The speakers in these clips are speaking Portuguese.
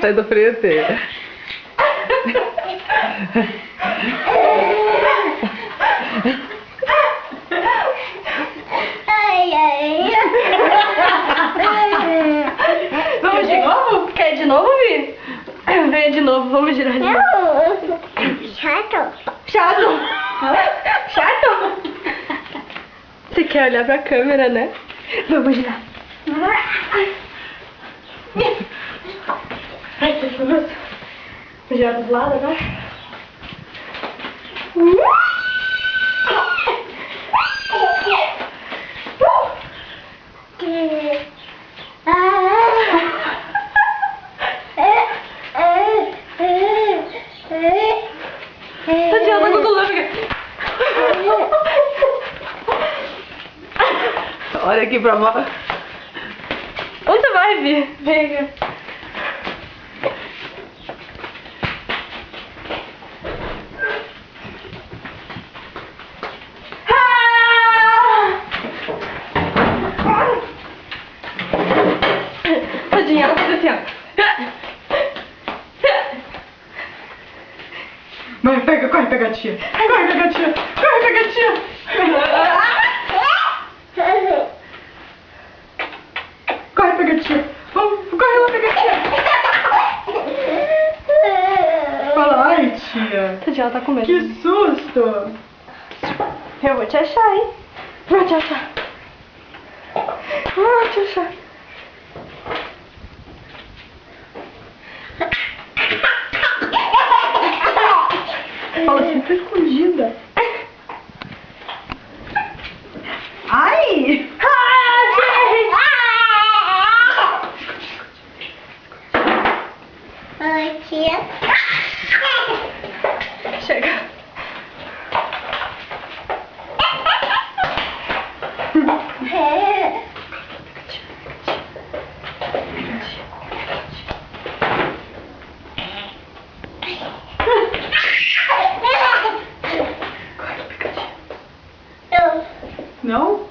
Sai do freezer. Vamos de novo? Quer ir de novo, Vi? Venha de novo, vamos girar de novo. Chato. Chato? Chato? Você quer olhar pra câmera, né? Vamos girar. Ai, que gostoso. Vou girar dos lados agora. Tatiana, tá com dolor. Olha aqui pra baixo. Onde você vai, Vi? Vem aqui. Tadinha, ela faz assim, ó. Mãe, pega, corre pegar a tia. Corre pegar a tia. Corre pegar a tia. Corre pegar a tia. Vamos, corre lá pegar a tia. Fala, ai tia. Tadinha, ela tá com medo. Que susto. Eu vou te achar, hein? Vou te achar. Vou te achar. Fala assim, tá escondida. Ai! Oi, tia. Chega. Não?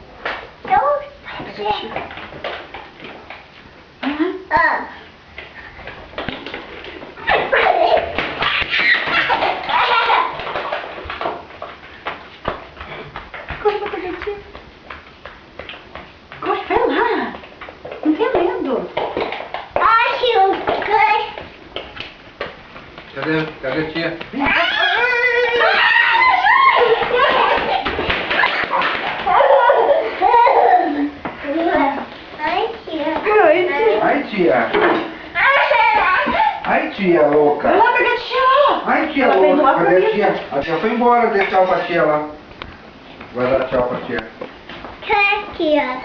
Corre, vai lá. Não tem medo. Cadê a tia? Ai, tia. Ai, tia louca. Vai lá pegar a tia lá. Ai, tia Ela veio lá louca. pra Cadê mim. a tia? A tia foi embora. Dê tchau pra tia lá. Vai dar tchau pra tia. Tia.